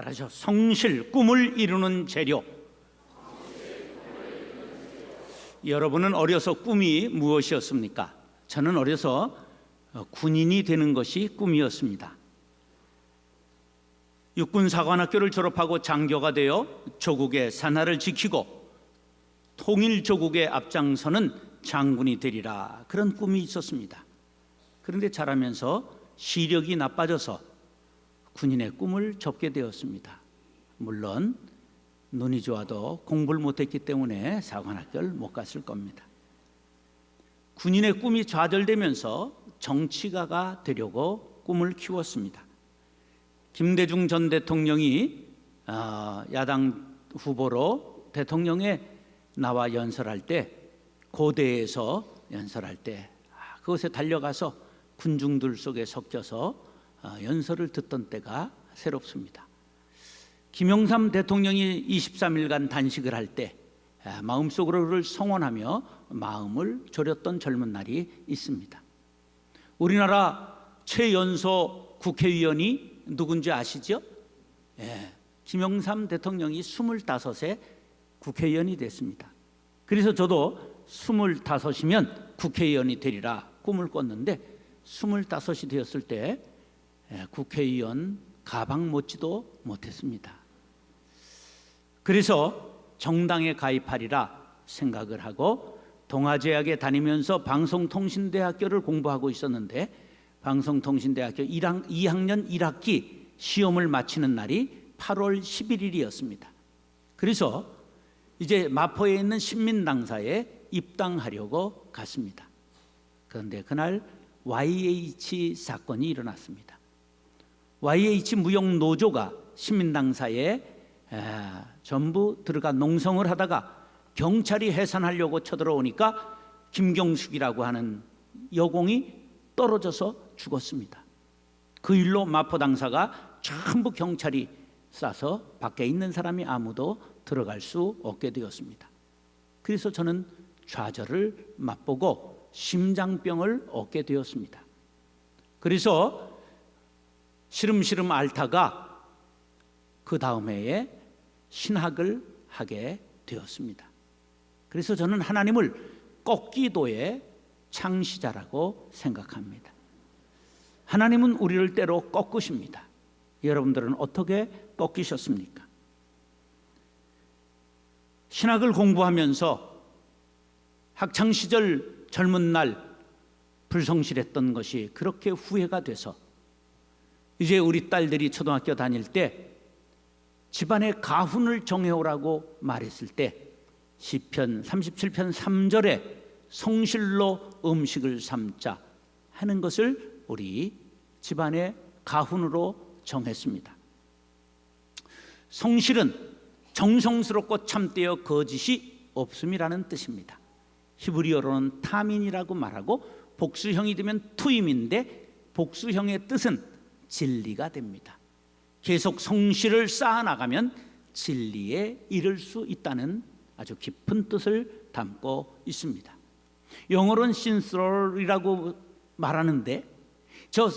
따라서 성실, 꿈을 이루는 재료. 여러분은 어려서 꿈이 무엇이었습니까? 저는 어려서 군인이 되는 것이 꿈이었습니다. 육군사관학교를 졸업하고 장교가 되어 조국의 산하를 지키고 통일조국의 앞장서는 장군이 되리라, 그런 꿈이 있었습니다. 그런데 자라면서 시력이 나빠져서 군인의 꿈을 접게 되었습니다. 물론 눈이 좋아도 공부를 못했기 때문에 사관학교를 못 갔을 겁니다. 군인의 꿈이 좌절되면서 정치가가 되려고 꿈을 키웠습니다. 김대중 전 대통령이 야당 후보로 대통령에 나와 연설할 때, 고대에서 연설할 때 그곳에 달려가서 군중들 속에 섞여서 연설을 듣던 때가 새롭습니다. 김영삼 대통령이 23일간 단식을 할 때 마음속으로 그를 성원하며 마음을 졸였던 젊은 날이 있습니다. 우리나라 최연소 국회의원이 누군지 아시죠? 김영삼 대통령이 25세 국회의원이 됐습니다. 그래서 저도 25이면 국회의원이 되리라 꿈을 꿨는데 25이 되었을 때 국회의원 가방 못지도 못했습니다. 그래서 정당에 가입하리라 생각을 하고 동아제약에 다니면서 방송통신대학교를 공부하고 있었는데 방송통신대학교 2학년 1학기 시험을 마치는 날이 8월 11일이었습니다. 그래서 이제 마포에 있는 신민당사에 입당하려고 갔습니다. 그런데 그날 YH 사건이 일어났습니다. YH 무역노조가 신민당사에 전부 들어가 농성을 하다가 경찰이 해산하려고 쳐들어오니까 김경숙이라고 하는 여공이 떨어져서 죽었습니다. 그 일로 마포당사가 전부 경찰이 쏴서 밖에 있는 사람이 아무도 들어갈 수 없게 되었습니다. 그래서 저는 좌절을 맛보고 심장병을 얻게 되었습니다. 그래서 시름시름 앓다가 그 다음 해에 신학을 하게 되었습니다. 그래서 저는 하나님을 꺾기도의 창시자라고 생각합니다. 하나님은 우리를 때로 꺾으십니다. 여러분들은 어떻게 꺾이셨습니까? 신학을 공부하면서 학창시절 젊은 날 불성실했던 것이 그렇게 후회가 돼서 이제 우리 딸들이 초등학교 다닐 때 집안에 가훈을 정해오라고 말했을 때 시편 37편 3절에 성실로 음식을 삼자 하는 것을 우리 집안의 가훈으로 정했습니다. 성실은 정성스럽고 참되어 거짓이 없음이라는 뜻입니다. 히브리어로는 타민이라고 말하고 복수형이 되면 투임인데 복수형의 뜻은 진리가 됩니다. 계속 성실을 쌓아나가면 진리에 이를 수 있다는 아주 깊은 뜻을 담고 있습니다. 영어로는 sincere이라고 말하는데 저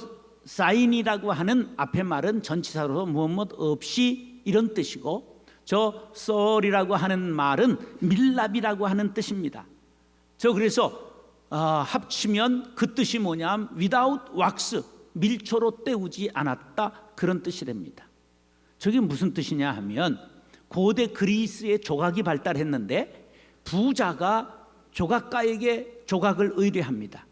sign이라고 하는 앞에 말은 전치사로 무엇 없이 이런 뜻이고 저 soul이라고 하는 말은 밀랍이라고 하는 뜻입니다. 저 그래서 합치면 그 뜻이 뭐냐면 without wax, 밀초로 때우지 않았다, 그런 뜻이랍니다. 저게 무슨 뜻이냐 하면 고대 그리스의 조각이 발달했는데 부자가 조각가에게 조각을 의뢰합니다.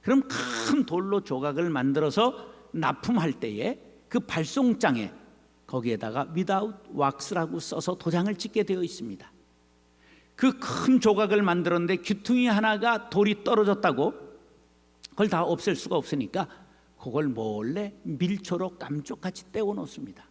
그럼 큰 돌로 조각을 만들어서 납품할 때에 그 발송장에 거기에다가 without wax라고 써서 도장을 찍게 되어 있습니다. 그 큰 조각을 만들었는데 귀퉁이 하나가 돌이 떨어졌다고 그걸 다 없앨 수가 없으니까 그걸 몰래 밀초로 깜쪽같이 떼워 놓습니다.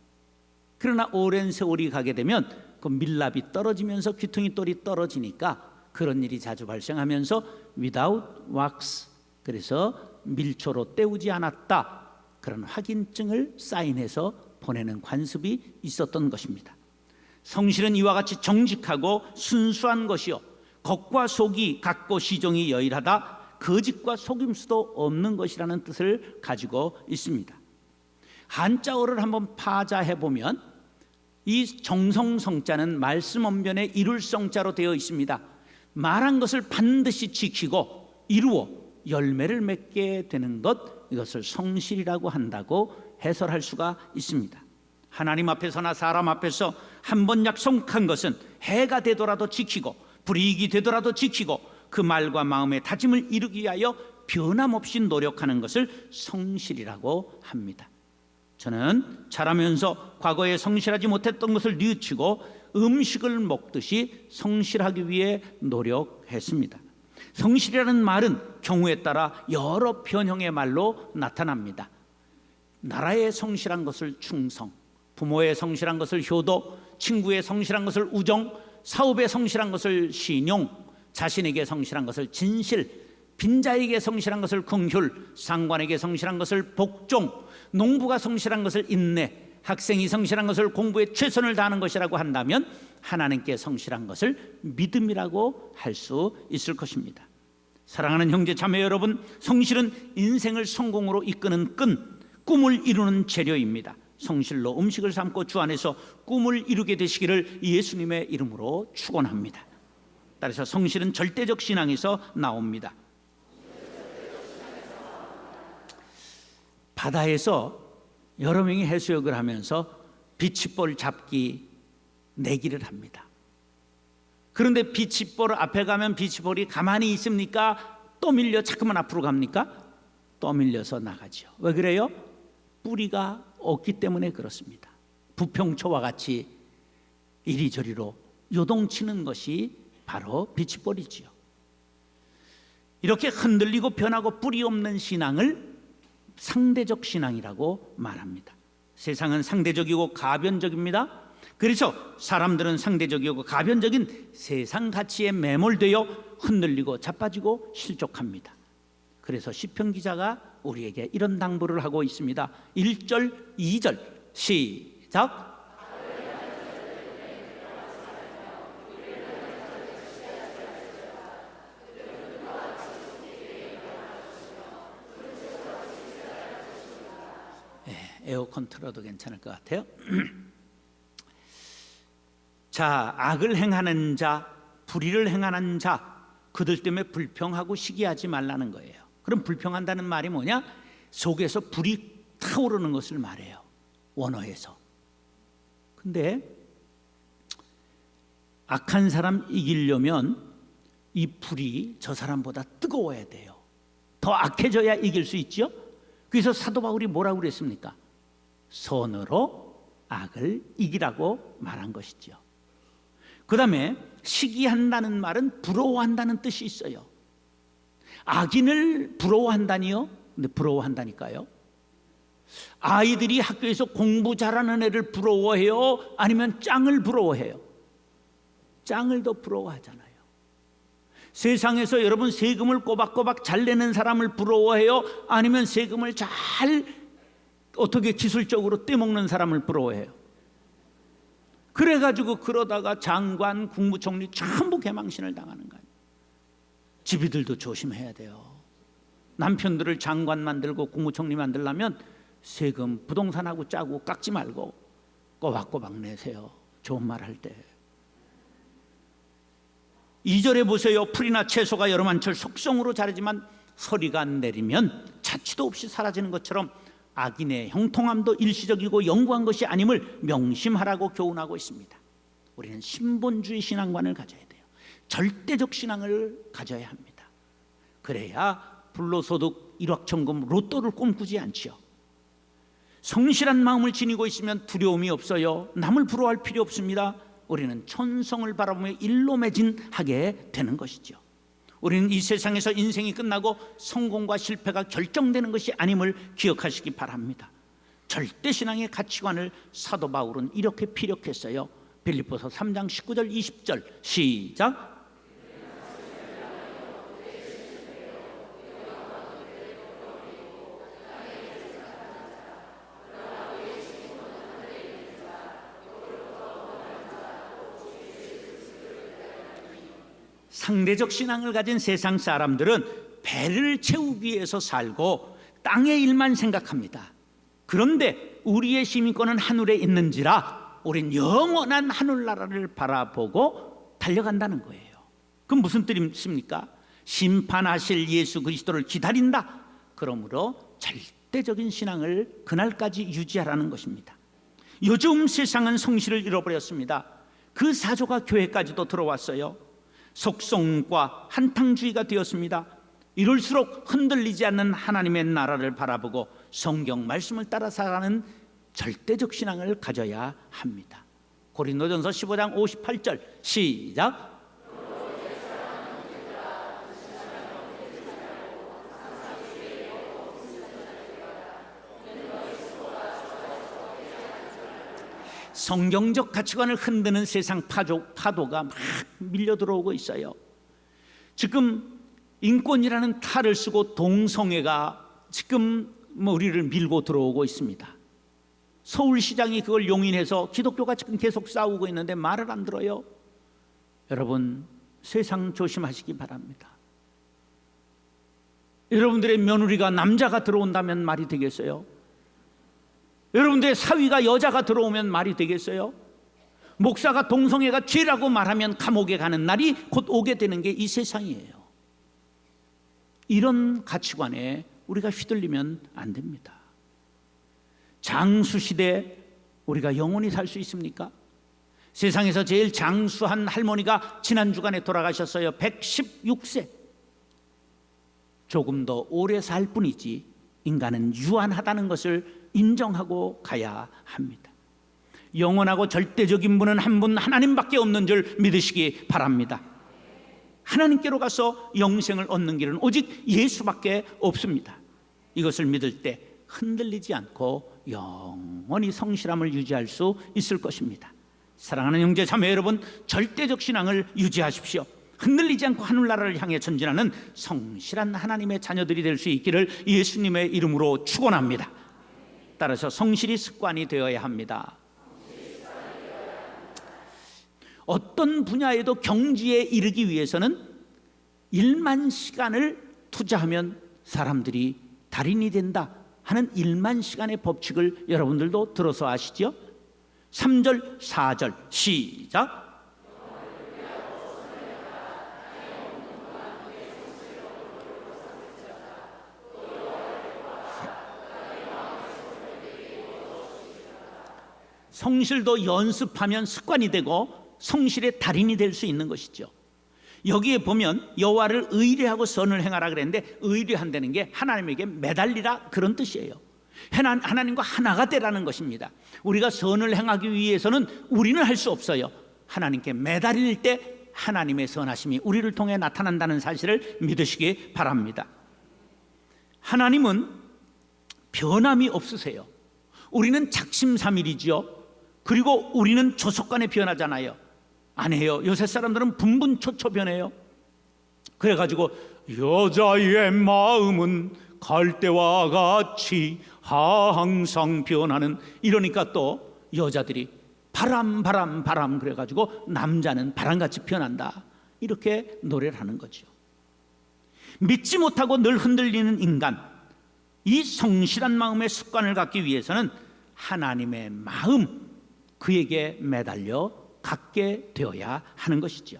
그러나 오랜 세월이 가게 되면 그 밀랍이 떨어지면서 귀퉁이 돌이 떨어지니까 그런 일이 자주 발생하면서 without wax, 그래서 밀초로 때우지 않았다, 그런 확인증을 사인해서 보내는 관습이 있었던 것입니다. 성실은 이와 같이 정직하고 순수한 것이요 겉과 속이 같고 시종이 여일하다, 거짓과 속임수도 없는 것이라는 뜻을 가지고 있습니다. 한자어를 한번 파자해 보면 이 정성성자는 말씀 언변에 이룰 성자로 되어 있습니다. 말한 것을 반드시 지키고 이루어 열매를 맺게 되는 것, 이것을 성실이라고 한다고 해설할 수가 있습니다. 하나님 앞에서나 사람 앞에서 한 번 약속한 것은 해가 되더라도 지키고 불이익이 되더라도 지키고 그 말과 마음의 다짐을 이루기 위하여 변함없이 노력하는 것을 성실이라고 합니다. 저는 자라면서 과거에 성실하지 못했던 것을 뉘우치고 음식을 먹듯이 성실하기 위해 노력했습니다. 성실이라는 말은 경우에 따라 여러 변형의 말로 나타납니다. 나라에 성실한 것을 충성, 부모에 성실한 것을 효도, 친구에 성실한 것을 우정, 사업에 성실한 것을 신용, 자신에게 성실한 것을 진실, 빈자에게 성실한 것을 긍휼, 상관에게 성실한 것을 복종, 농부가 성실한 것을 인내, 학생이 성실한 것을 공부에 최선을 다하는 것이라고 한다면 하나님께 성실한 것을 믿음이라고 할 수 있을 것입니다. 사랑하는 형제 자매 여러분, 성실은 인생을 성공으로 이끄는 끈, 꿈을 이루는 재료입니다. 성실로 음식을 삶고 주 안에서 꿈을 이루게 되시기를 예수님의 이름으로 축원합니다. 따라서 성실은 절대적 신앙에서 나옵니다. 바다에서 여러 명이 해수욕을 하면서 비치볼 잡기 내기를 합니다. 그런데 비치볼 앞에 가면 비치볼이 가만히 있습니까? 떠밀려 자꾸만 앞으로 갑니까? 떠밀려서 나가죠. 왜 그래요? 뿌리가 없기 때문에 그렇습니다. 부평초와 같이 이리저리로 요동치는 것이 바로 비치볼이지요. 이렇게 흔들리고 변하고 뿌리 없는 신앙을 상대적 신앙이라고 말합니다. 세상은 상대적이고 가변적입니다. 그래서 사람들은 상대적이고 가변적인 세상 가치에 매몰되어 흔들리고 자빠지고 실족합니다. 그래서 시편 기자가 우리에게 이런 당부를 하고 있습니다. 1절, 2절 시작. 에어컨 틀어도 괜찮을 것 같아요. 자, 악을 행하는 자, 불의를 행하는 자, 그들 때문에 불평하고 시기하지 말라는 거예요. 그럼 불평한다는 말이 뭐냐? 속에서 불이 타오르는 것을 말해요. 원어에서. 근데 악한 사람 이기려면 이 불이 저 사람보다 뜨거워야 돼요. 더 악해져야 이길 수 있죠. 그래서 사도 바울이 뭐라고 그랬습니까? 선으로 악을 이기라고 말한 것이죠. 그 다음에 시기한다는 말은 부러워한다는 뜻이 있어요. 악인을 부러워한다니요? 근데 부러워한다니까요. 아이들이 학교에서 공부 잘하는 애를 부러워해요? 아니면 짱을 부러워해요? 짱을 더 부러워하잖아요. 세상에서 여러분 세금을 꼬박꼬박 잘 내는 사람을 부러워해요? 아니면 세금을 잘 어떻게 기술적으로 떼먹는 사람을 부러워해요? 그래가지고 그러다가 장관, 국무총리 전부 개망신을 당하는 거예요. 집이들도 조심해야 돼요. 남편들을 장관 만들고 국무총리 만들려면 세금, 부동산하고 짜고 깎지 말고 꼬박꼬박 내세요. 좋은 말 할 때. 2절에 보세요. 풀이나 채소가 여러 만철 속성으로 자라지만 서리가 내리면 자취도 없이 사라지는 것처럼 악인의 형통함도 일시적이고 영구한 것이 아님을 명심하라고 교훈하고 있습니다. 우리는 신본주의 신앙관을 가져야 돼요. 절대적 신앙을 가져야 합니다. 그래야 불로소득, 일확천금, 로또를 꿈꾸지 않지요. 성실한 마음을 지니고 있으면 두려움이 없어요. 남을 부러워할 필요 없습니다. 우리는 천성을 바라보며 일로매진하게 되는 것이죠. 우리는 이 세상에서 인생이 끝나고 성공과 실패가 결정되는 것이 아님을 기억하시기 바랍니다. 절대신앙의 가치관을 사도 바울은 이렇게 피력했어요. 빌립보서 3장 19절 20절 시작. 상대적 신앙을 가진 세상 사람들은 배를 채우기 위해서 살고 땅의 일만 생각합니다. 그런데 우리의 시민권은 하늘에 있는지라 우린 영원한 하늘나라를 바라보고 달려간다는 거예요. 그럼 무슨 뜻입니까? 심판하실 예수 그리스도를 기다린다. 그러므로 절대적인 신앙을 그날까지 유지하라는 것입니다. 요즘 세상은 성실을 잃어버렸습니다. 그 사조가 교회까지도 들어왔어요. 속성과 한탕주의가 되었습니다. 이럴수록 흔들리지 않는 하나님의 나라를 바라보고 성경 말씀을 따라 살아가는 절대적 신앙을 가져야 합니다. 고린도전서 15장 58절 시작. 성경적 가치관을 흔드는 세상 파도가 막 밀려 들어오고 있어요. 지금 인권이라는 탈을 쓰고 동성애가 지금 우리를 밀고 들어오고 있습니다. 서울시장이 그걸 용인해서 기독교가 지금 계속 싸우고 있는데 말을 안 들어요. 여러분, 세상 조심하시기 바랍니다. 여러분들의 며느리가 남자가 들어온다면 말이 되겠어요? 여러분들의 사위가 여자가 들어오면 말이 되겠어요? 목사가 동성애가 죄라고 말하면 감옥에 가는 날이 곧 오게 되는 게 이 세상이에요. 이런 가치관에 우리가 휘둘리면 안 됩니다. 장수시대 우리가 영원히 살 수 있습니까? 세상에서 제일 장수한 할머니가 지난 주간에 돌아가셨어요. 116세. 조금 더 오래 살 뿐이지 인간은 유한하다는 것을 인정하고 가야 합니다. 영원하고 절대적인 분은 한 분 하나님밖에 없는 줄 믿으시기 바랍니다. 하나님께로 가서 영생을 얻는 길은 오직 예수밖에 없습니다. 이것을 믿을 때 흔들리지 않고 영원히 성실함을 유지할 수 있을 것입니다. 사랑하는 형제 자매 여러분, 절대적 신앙을 유지하십시오. 흔들리지 않고 하늘나라를 향해 전진하는 성실한 하나님의 자녀들이 될 수 있기를 예수님의 이름으로 축원합니다. 따라서 성실이 습관이 되어야 합니다. 어떤 분야에도 경지에 이르기 위해서는 1만 시간을 투자하면 사람들이 달인이 된다 하는 1만 시간의 법칙을 여러분들도 들어서 아시죠? 3절 4절 시작. 성실도 연습하면 습관이 되고 성실의 달인이 될 수 있는 것이죠. 여기에 보면 여호와를 의뢰하고 선을 행하라 그랬는데, 의뢰한다는 게 하나님에게 매달리라 그런 뜻이에요. 하나님과 하나가 되라는 것입니다. 우리가 선을 행하기 위해서는 우리는 할 수 없어요. 하나님께 매달릴 때 하나님의 선하심이 우리를 통해 나타난다는 사실을 믿으시기 바랍니다. 하나님은 변함이 없으세요. 우리는 작심삼일이죠. 그리고 우리는 조속간에 변하잖아요. 아니에요. 요새 사람들은 분분초초 변해요. 그래가지고 여자의 마음은 갈대와 같이 항상 변하는, 이러니까 또 여자들이 바람 그래가지고 남자는 바람같이 변한다, 이렇게 노래를 하는 거죠. 믿지 못하고 늘 흔들리는 인간, 이 성실한 마음의 습관을 갖기 위해서는 하나님의 마음, 그에게 매달려 갖게 되어야 하는 것이죠.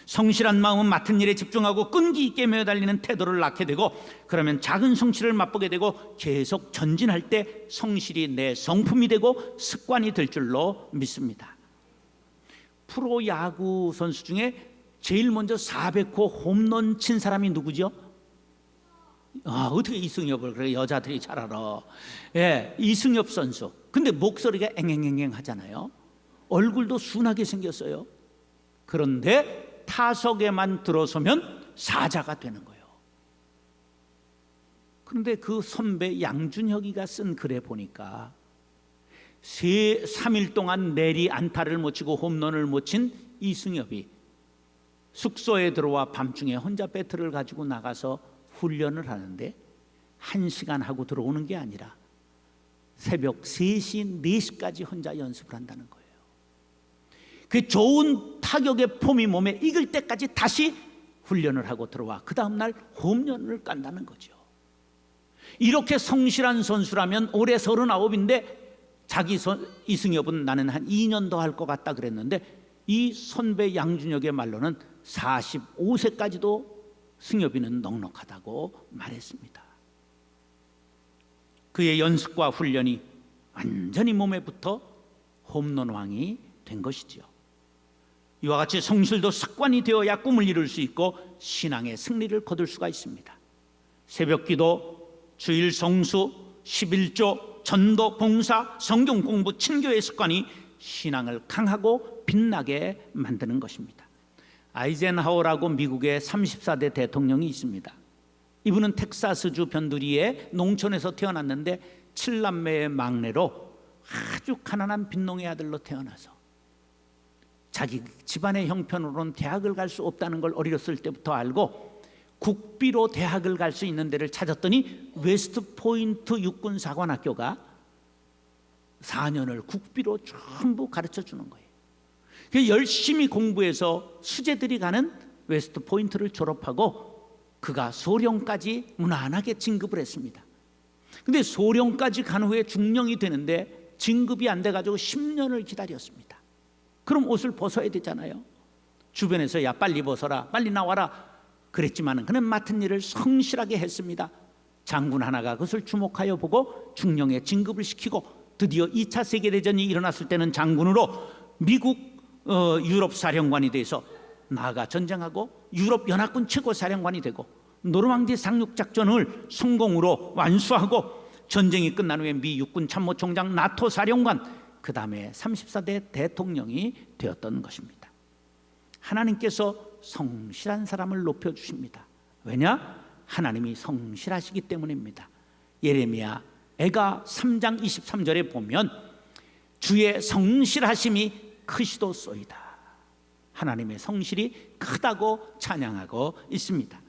성실한 마음은 맡은 일에 집중하고 끈기 있게 매달리는 태도를 낳게 되고, 그러면 작은 성실을 맛보게 되고 계속 전진할 때 성실이 내 성품이 되고 습관이 될 줄로 믿습니다. 프로야구 선수 중에 제일 먼저 400호 홈런 친 사람이 누구죠? 어떻게 이승엽을 그래 여자들이 잘 알아. 예, 이승엽 선수. 근데 목소리가 앵앵앵앵 하잖아요. 얼굴도 순하게 생겼어요. 그런데 타석에만 들어서면 사자가 되는 거예요. 그런데 그 선배 양준혁이가 쓴 글에 보니까 3일 동안 내리 안타를 못 치고 홈런을 못 친 이승엽이 숙소에 들어와 밤중에 혼자 배트를 가지고 나가서 훈련을 하는데 1시간 하고 들어오는 게 아니라 새벽 3시, 4시까지 혼자 연습을 한다는 거예요. 그 좋은 타격의 폼이 몸에 익을 때까지 다시 훈련을 하고 들어와 그 다음날 홈런을 깐다는 거죠. 이렇게 성실한 선수라면 올해 39인데 이승엽은 나는 한 2년 더 할 것 같다 그랬는데, 이 선배 양준혁의 말로는 45세까지도 승엽이는 넉넉하다고 말했습니다. 그의 연습과 훈련이 완전히 몸에 붙어 홈런왕이 된 것이지요. 이와 같이 성실도 습관이 되어야 꿈을 이룰 수 있고 신앙의 승리를 거둘 수가 있습니다. 새벽기도, 주일 성수, 11조, 전도, 봉사, 성경 공부, 친교의 습관이 신앙을 강하고 빛나게 만드는 것입니다. 아이젠하워라고 미국의 34대 대통령이 있습니다. 이분은 텍사스주 변두리의 농촌에서 태어났는데 7남매의 막내로 아주 가난한 빈농의 아들로 태어나서 자기 집안의 형편으로는 대학을 갈 수 없다는 걸 어렸을 때부터 알고 국비로 대학을 갈 수 있는 데를 찾았더니 웨스트 포인트 육군사관학교가 4년을 국비로 전부 가르쳐 주는 거예요. 열심히 공부해서 수재들이 가는 웨스트 포인트를 졸업하고 그가 소령까지 무난하게 진급을 했습니다. 근데 소령까지 간 후에 중령이 되는데 진급이 안 돼가지고 10년을 기다렸습니다. 그럼 옷을 벗어야 되잖아요. 주변에서 야 빨리 벗어라, 빨리 나와라 그랬지만 그는 맡은 일을 성실하게 했습니다. 장군 하나가 그것을 주목하여 보고 중령에 진급을 시키고 드디어 2차 세계대전이 일어났을 때는 장군으로 미국 유럽 사령관이 돼서 나아가 전쟁하고 유럽 연합군 최고 사령관이 되고 노르망디 상륙작전을 성공으로 완수하고 전쟁이 끝난 후에 미 육군 참모총장, 나토 사령관, 그 다음에 34대 대통령이 되었던 것입니다. 하나님께서 성실한 사람을 높여주십니다. 왜냐? 하나님이 성실하시기 때문입니다. 예레미야 애가 3장 23절에 보면 주의 성실하심이 크시도소이다. 하나님의 성실이 크다고 찬양하고 있습니다.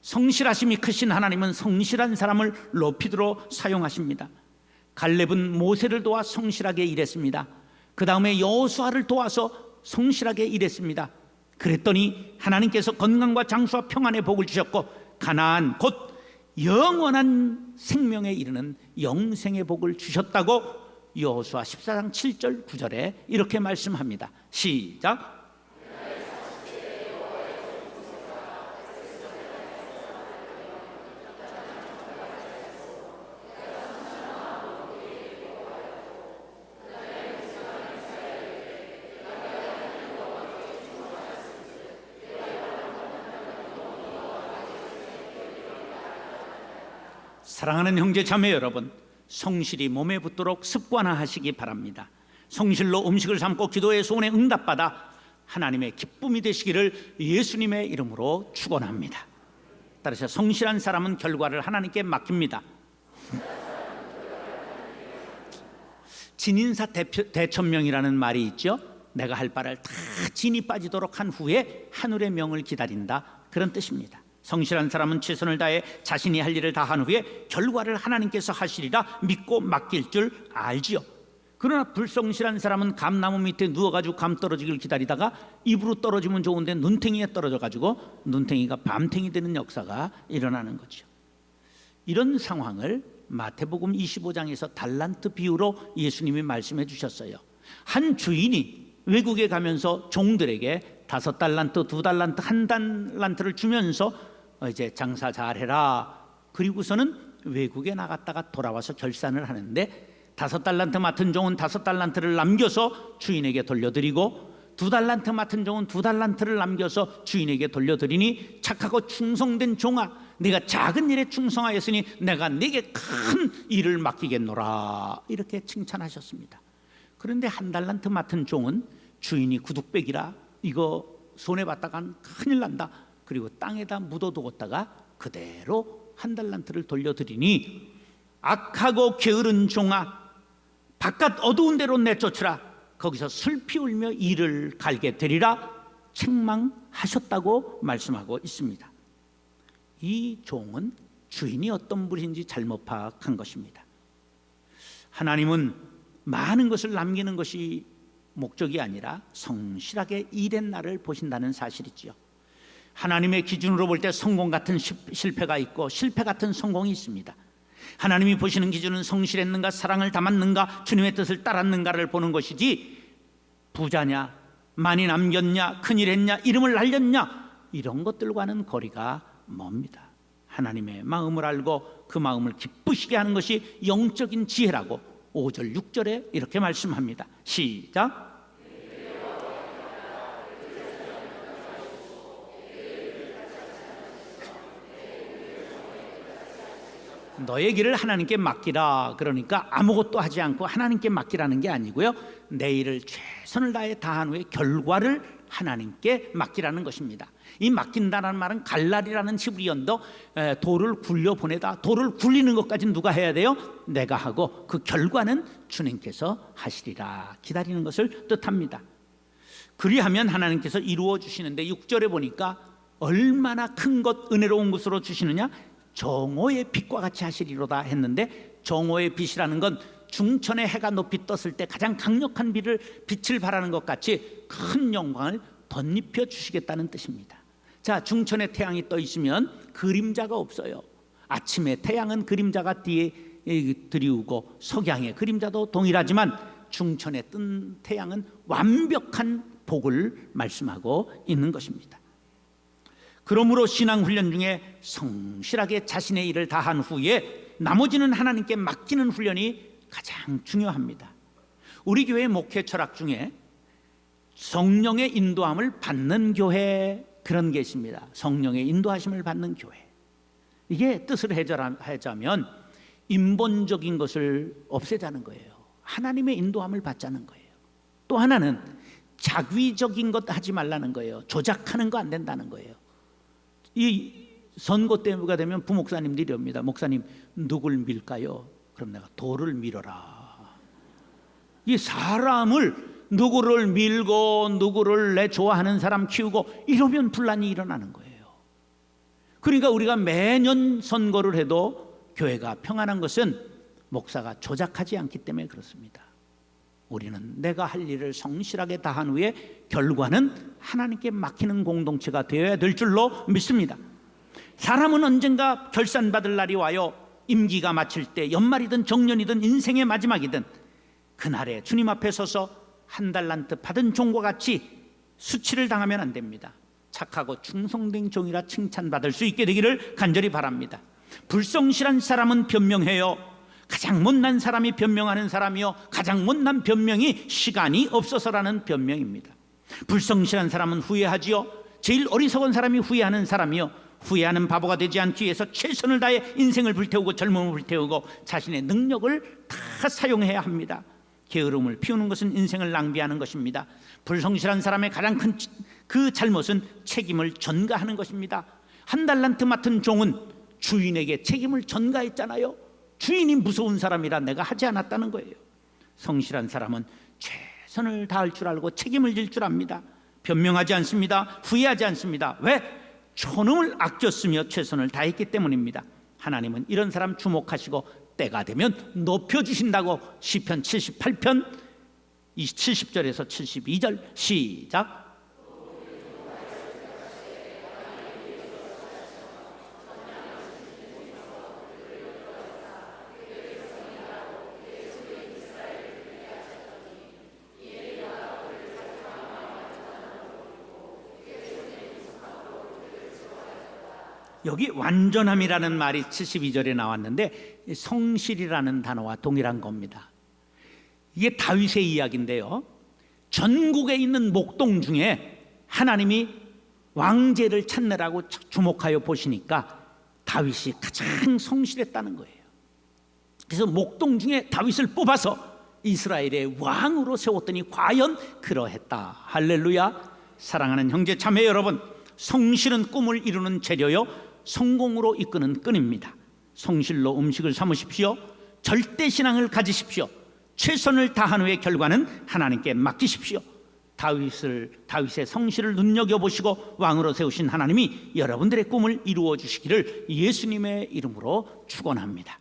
성실하심이 크신 하나님은 성실한 사람을 높이도록 사용하십니다. 갈렙은 모세를 도와 성실하게 일했습니다. 그 다음에 여호수아를 도와서 성실하게 일했습니다. 그랬더니 하나님께서 건강과 장수와 평안의 복을 주셨고 가나안 곧 영원한 생명에 이르는 영생의 복을 주셨다고 여호수아 14장 7절 9절에 이렇게 말씀합니다. 시작. 사랑하는 형제 자매 여러분, 성실이 몸에 붙도록 습관화하시기 바랍니다. 성실로 음식을 삶고 기도의 소원에 응답받아 하나님의 기쁨이 되시기를 예수님의 이름으로 축원합니다. 따라서 성실한 사람은 결과를 하나님께 맡깁니다. 진인사 대천명이라는 말이 있죠. 내가 할 바를 다 진이 빠지도록 한 후에 하늘의 명을 기다린다, 그런 뜻입니다. 성실한 사람은 최선을 다해 자신이 할 일을 다 한 후에 결과를 하나님께서 하시리라 믿고 맡길 줄 알지요. 그러나 불성실한 사람은 감나무 밑에 누워가지고 감 떨어지길 기다리다가 입으로 떨어지면 좋은데 눈탱이에 떨어져가지고 눈탱이가 밤탱이 되는 역사가 일어나는 거죠. 이런 상황을 마태복음 25장에서 달란트 비유로 예수님이 말씀해 주셨어요. 한 주인이 외국에 가면서 종들에게 5달란트, 2달란트, 1달란트를 주면서 이제 장사 잘해라. 그리고서는 외국에 나갔다가 돌아와서 결산을 하는데 5달란트 맡은 종은 5달란트를 남겨서 주인에게 돌려드리고 2달란트 맡은 종은 2달란트를 남겨서 주인에게 돌려드리니 착하고 충성된 종아, 네가 작은 일에 충성하였으니 내가 네게 큰 일을 맡기겠노라, 이렇게 칭찬하셨습니다. 그런데 1달란트 맡은 종은 주인이 구둑배기라 이거 손해봤다간 큰일 난다, 그리고 땅에다 묻어두었다가 그대로 1달란트를 돌려드리니 악하고 게으른 종아, 바깥 어두운 데로 내쫓으라, 거기서 슬피 울며 이를 갈게 되리라 책망하셨다고 말씀하고 있습니다. 이 종은 주인이 어떤 분인지 잘못 파악한 것입니다. 하나님은 많은 것을 남기는 것이 목적이 아니라 성실하게 일한 나를 보신다는 사실이지요. 하나님의 기준으로 볼 때 성공 같은 실패가 있고 실패 같은 성공이 있습니다. 하나님이 보시는 기준은 성실했는가, 사랑을 담았는가, 주님의 뜻을 따랐는가를 보는 것이지, 부자냐, 많이 남겼냐, 큰일 했냐, 이름을 날렸냐, 이런 것들과는 거리가 멉니다. 하나님의 마음을 알고 그 마음을 기쁘시게 하는 것이 영적인 지혜라고 5절 6절에 이렇게 말씀합니다. 시작. 너의 길을 하나님께 맡기라. 그러니까 아무것도 하지 않고 하나님께 맡기라는 게 아니고요, 내 일을 최선을 다해 다한 후에 결과를 하나님께 맡기라는 것입니다. 이 맡긴다는 말은 갈랄이라는 히브리어도 돌을 굴려 보내다, 돌을 굴리는 것까지 누가 해야 돼요? 내가 하고 그 결과는 주님께서 하시리라, 기다리는 것을 뜻합니다. 그리하면 하나님께서 이루어 주시는데, 6절에 보니까 얼마나 큰 것, 은혜로운 것으로 주시느냐, 정오의 빛과 같이 하시리로다 했는데, 정오의 빛이라는 건 중천의 해가 높이 떴을 때 가장 강력한 빛을 발하는 것 같이 큰 영광을 덧입혀 주시겠다는 뜻입니다. 자, 중천의 태양이 떠 있으면 그림자가 없어요. 아침에 태양은 그림자가 뒤에 드리우고 석양의 그림자도 동일하지만 중천에 뜬 태양은 완벽한 복을 말씀하고 있는 것입니다. 그러므로 신앙훈련 중에 성실하게 자신의 일을 다한 후에 나머지는 하나님께 맡기는 훈련이 가장 중요합니다. 우리 교회 목회 철학 중에 성령의 인도함을 받는 교회, 그런 게 있습니다. 성령의 인도하심을 받는 교회. 이게 뜻을 해자면 인본적인 것을 없애자는 거예요. 하나님의 인도함을 받자는 거예요. 또 하나는 자기적인 것 하지 말라는 거예요. 조작하는 거 안 된다는 거예요. 이 선거 때가 되면 부목사님들이 이럽니다. 목사님, 누굴 밀까요? 그럼 내가 돌을 밀어라. 이 사람을 누구를 밀고 누구를 내 좋아하는 사람 키우고 이러면 분란이 일어나는 거예요. 그러니까 우리가 매년 선거를 해도 교회가 평안한 것은 목사가 조작하지 않기 때문에 그렇습니다. 우리는 내가 할 일을 성실하게 다한 후에 결과는 하나님께 맡기는 공동체가 되어야 될 줄로 믿습니다. 사람은 언젠가 결산받을 날이 와요. 임기가 마칠 때, 연말이든 정년이든 인생의 마지막이든 그날에 주님 앞에 서서 한 달란트 받은 종과 같이 수치를 당하면 안 됩니다. 착하고 충성된 종이라 칭찬받을 수 있게 되기를 간절히 바랍니다. 불성실한 사람은 변명해요. 가장 못난 사람이 변명하는 사람이요, 가장 못난 변명이 시간이 없어서라는 변명입니다. 불성실한 사람은 후회하지요. 제일 어리석은 사람이 후회하는 사람이요, 후회하는 바보가 되지 않기 위해서 최선을 다해 인생을 불태우고 젊음을 불태우고 자신의 능력을 다 사용해야 합니다. 게으름을 피우는 것은 인생을 낭비하는 것입니다. 불성실한 사람의 가장 큰 그 잘못은 책임을 전가하는 것입니다. 한 달란트 맡은 종은 주인에게 책임을 전가했잖아요. 주인이 무서운 사람이라 내가 하지 않았다는 거예요. 성실한 사람은 최선을 다할 줄 알고 책임을 질 줄 압니다. 변명하지 않습니다. 후회하지 않습니다. 왜? 초능을 아꼈으며 최선을 다했기 때문입니다. 하나님은 이런 사람 주목하시고 때가 되면 높여주신다고 시편 78편 70절에서 72절 시작. 여기 완전함이라는 말이 72절에 나왔는데 성실이라는 단어와 동일한 겁니다. 이게 다윗의 이야기인데요, 전국에 있는 목동 중에 하나님이 왕제를 찾느라고 주목하여 보시니까 다윗이 가장 성실했다는 거예요. 그래서 목동 중에 다윗을 뽑아서 이스라엘의 왕으로 세웠더니 과연 그러했다. 할렐루야. 사랑하는 형제 자매 여러분, 성실은 꿈을 이루는 재료요, 성공으로 이끄는 끈입니다. 성실로 음식을 삼으십시오. 절대신앙을 가지십시오. 최선을 다한 후의 결과는 하나님께 맡기십시오. 다윗의 성실을 눈여겨보시고 왕으로 세우신 하나님이 여러분들의 꿈을 이루어 주시기를 예수님의 이름으로 축원합니다.